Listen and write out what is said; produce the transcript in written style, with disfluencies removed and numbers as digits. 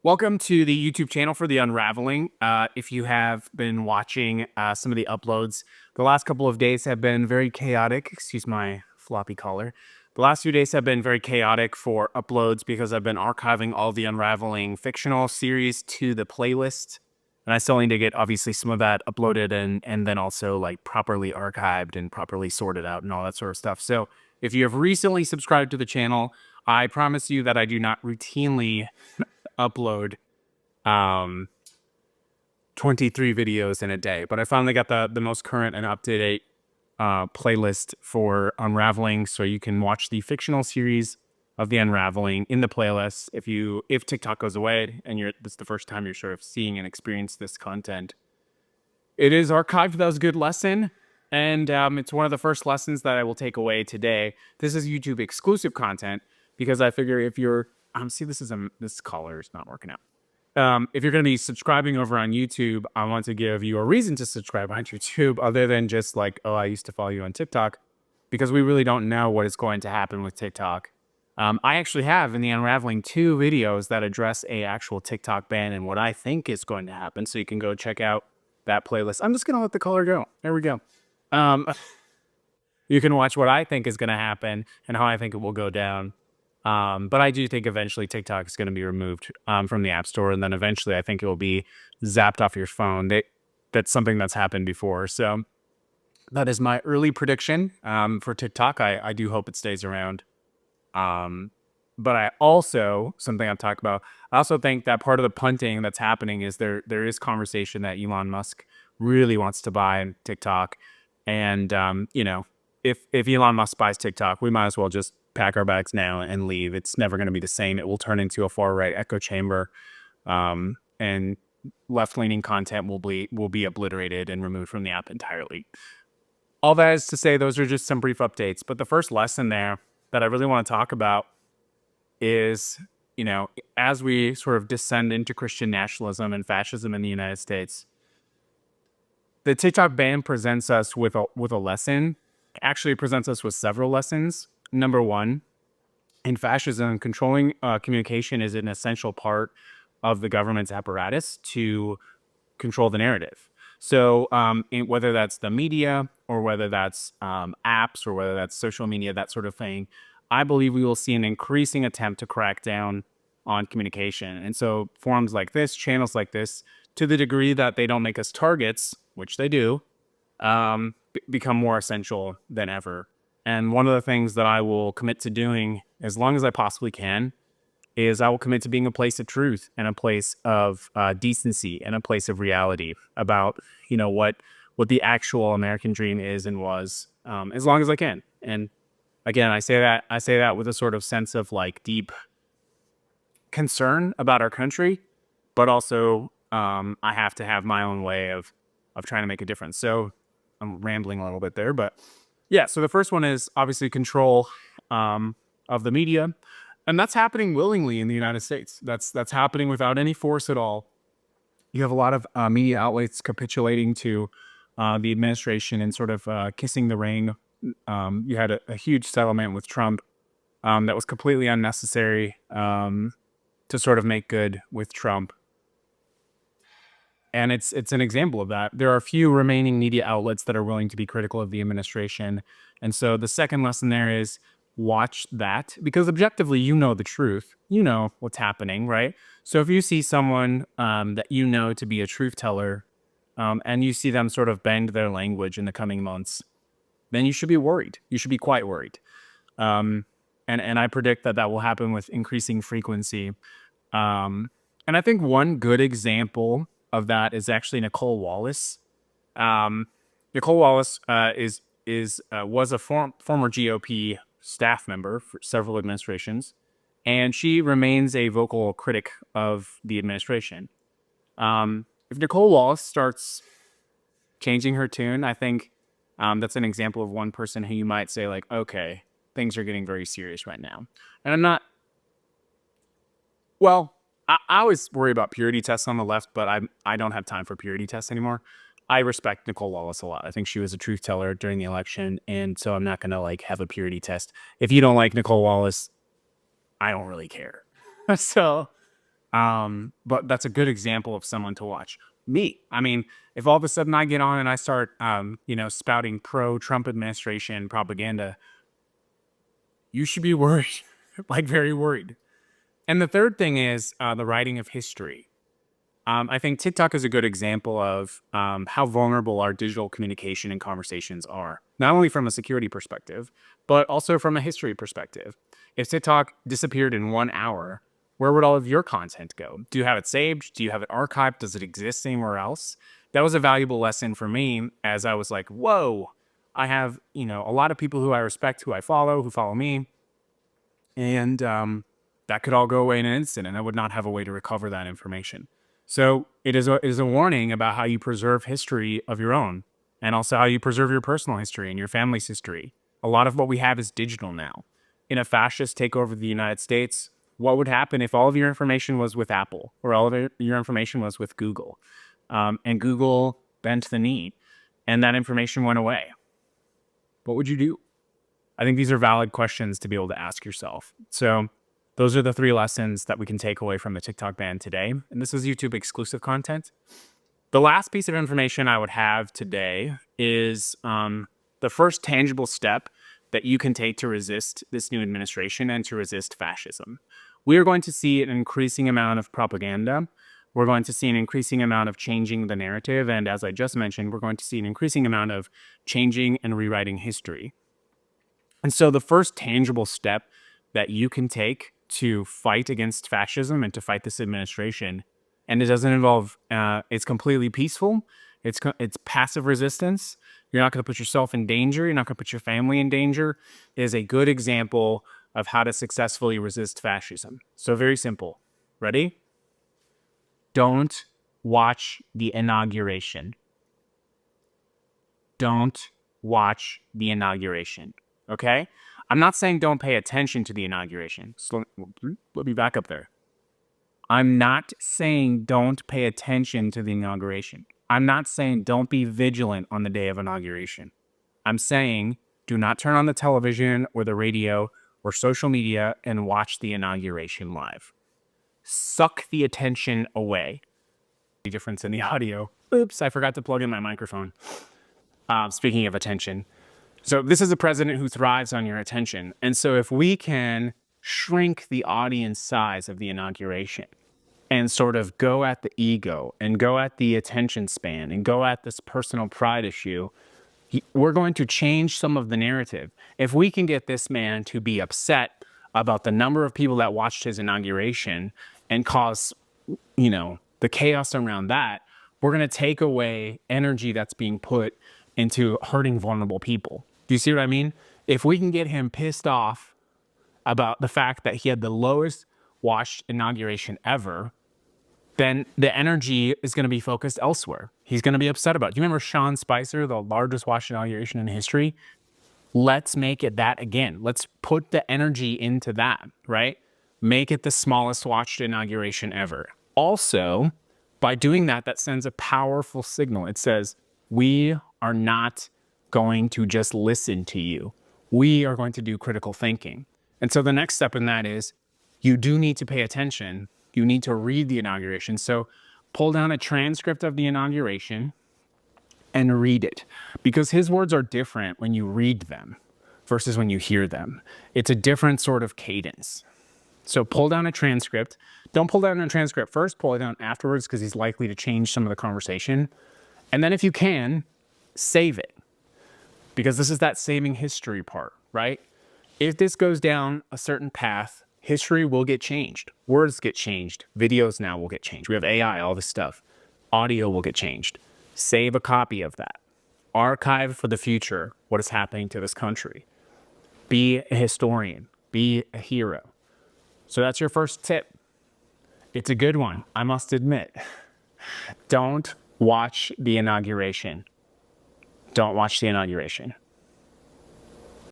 Welcome to the YouTube channel for The Unraveling. If you have been watching some of the uploads, the last couple of days have been very chaotic. Excuse my floppy collar. The last few days have been very chaotic for uploads because I've been archiving all the Unraveling fictional series to the playlist. And I still need to get, obviously, some of that uploaded and then also like properly archived and properly sorted out and all that sort of stuff. So if you have recently subscribed to the channel, I promise you that I do not routinely upload 23 videos in a day, but I finally got the most current and up-to-date playlist for Unraveling, so you can watch the fictional series of The Unraveling in the playlist. If TikTok goes away and this is the first time you're sort of seeing and experience this content, it is archived. That was a good lesson, and it's one of the first lessons that I will take away today. This is YouTube exclusive content because I figure if you're see, this color is not working out. If you're going to be subscribing over on YouTube, I want to give you a reason to subscribe on YouTube other than just like, oh, I used to follow you on TikTok, because we really don't know what is going to happen with TikTok. I actually have in the Unraveling 2 videos that address a actual TikTok ban and what I think is going to happen. So you can go check out that playlist. I'm just going to let the color go. There we go. You can watch what I think is going to happen and how I think it will go down. But I do think eventually TikTok is going to be removed from the App Store, and then eventually I think it will be zapped off your phone. That's something that's happened before. So that is my early prediction for TikTok. I do hope it stays around. But I also, something I've talked about, I also think that part of the punting that's happening is there is conversation that Elon Musk really wants to buy TikTok. And, if Elon Musk buys TikTok, we might as well just pack our bags now and leave. It's never going to be the same. It will turn into a far-right echo chamber, and left-leaning content will be obliterated and removed from the app entirely. All that is to say, those are just some brief updates. But the first lesson there that I really want to talk about is, as we sort of descend into Christian nationalism and fascism in the United States, the TikTok ban presents us with a lesson. Actually, it presents us with several lessons. Number one, in fascism, controlling communication is an essential part of the government's apparatus to control the narrative. So whether that's the media or whether that's apps or whether that's social media, that sort of thing, I believe we will see an increasing attempt to crack down on communication. And so forums like this, channels like this, to the degree that they don't make us targets, which they do, become more essential than ever. And one of the things that I will commit to doing as long as I possibly can is I will commit to being a place of truth and a place of decency and a place of reality about, what the actual American dream is and was, as long as I can. And again, I say that with a sort of sense of like deep concern about our country, but also I have to have my own way of trying to make a difference. So I'm rambling a little bit there, but yeah. So the first one is obviously control of the media, and that's happening willingly in the United States. That's happening without any force at all. You have a lot of media outlets capitulating to the administration and sort of kissing the ring. You had a huge settlement with Trump that was completely unnecessary to sort of make good with Trump. And it's an example of that. There are a few remaining media outlets that are willing to be critical of the administration. And so the second lesson there is watch that, because objectively, the truth. You know what's happening, right? So if you see someone that you know to be a truth teller and you see them sort of bend their language in the coming months, then you should be worried. You should be quite worried. And I predict that will happen with increasing frequency. And I think one good example of that is actually Nicolle Wallace. Nicolle Wallace was a former GOP staff member for several administrations, and she remains a vocal critic of the administration. If Nicolle Wallace starts changing her tune, I think that's an example of one person who you might say like, okay, things are getting very serious right now. And I'm not. Well, I always worry about purity tests on the left, but I don't have time for purity tests anymore. I respect Nicolle Wallace a lot. I think she was a truth teller during the election, and so I'm not going to like have a purity test. If you don't like Nicolle Wallace, I don't really care. So But that's a good example of someone to watch. Me. I mean, if all of a sudden I get on and I start, spouting pro-Trump administration propaganda, you should be worried, like very worried. And the third thing is the writing of history. I think TikTok is a good example of how vulnerable our digital communication and conversations are, not only from a security perspective, but also from a history perspective. If TikTok disappeared in 1 hour, where would all of your content go? Do you have it saved? Do you have it archived? Does it exist anywhere else? That was a valuable lesson for me as I was like, whoa, I have, a lot of people who I respect, who I follow, who follow me. And that could all go away in an instant, and I would not have a way to recover that information. So it is a warning about how you preserve history of your own, and also how you preserve your personal history and your family's history. A lot of what we have is digital now. In a fascist takeover of the United States, what would happen if all of your information was with Apple, or all of your information was with Google, and Google bent the knee and that information went away? What would you do? I think these are valid questions to be able to ask yourself. So those are the 3 lessons that we can take away from the TikTok ban today. And this is YouTube exclusive content. The last piece of information I would have today is the first tangible step that you can take to resist this new administration and to resist fascism. We are going to see an increasing amount of propaganda. We're going to see an increasing amount of changing the narrative. And as I just mentioned, we're going to see an increasing amount of changing and rewriting history. And so the first tangible step that you can take to fight against fascism and to fight this administration, and it doesn't involve, it's completely peaceful, it's passive resistance, you're not going to put yourself in danger, you're not going to put your family in danger, is a good example of how to successfully resist fascism. So very simple. Ready? Don't watch the inauguration. Don't watch the inauguration. Okay? I'm not saying don't pay attention to the inauguration. So let me back up there. I'm not saying don't pay attention to the inauguration. I'm not saying don't be vigilant on the day of inauguration. I'm saying do not turn on the television or the radio or social media and watch the inauguration live. Suck the attention away. The difference in the audio. Oops, I forgot to plug in my microphone. Speaking of attention. So this is a president who thrives on your attention. And so if we can shrink the audience size of the inauguration and sort of go at the ego and go at the attention span and go at this personal pride issue, we're going to change some of the narrative. If we can get this man to be upset about the number of people that watched his inauguration and cause, the chaos around that, we're going to take away energy that's being put into hurting vulnerable people. Do you see what I mean? If we can get him pissed off about the fact that he had the lowest watched inauguration ever, then the energy is going to be focused elsewhere. He's going to be upset about it. Do you remember Sean Spicer, the largest watched inauguration in history? Let's make it that again. Let's put the energy into that, right? Make it the smallest watched inauguration ever. Also, by doing that, that sends a powerful signal. It says, we are not going to just listen to you. We are going to do critical thinking. And so the next step in that is you do need to pay attention. You need to read the inauguration. So pull down a transcript of the inauguration and read it, because his words are different when you read them versus when you hear them. It's a different sort of cadence. So pull down a transcript. Don't pull down a transcript first, pull it down afterwards, because he's likely to change some of the conversation. And then if you can, save it, because this is that saving history part, right? If this goes down a certain path, history will get changed. Words get changed. Videos now will get changed. We have AI, all this stuff. Audio will get changed. Save a copy of that. Archive for the future what is happening to this country. Be a historian. Be a hero. So that's your first tip. It's a good one, I must admit. Don't watch the inauguration. Don't watch the inauguration.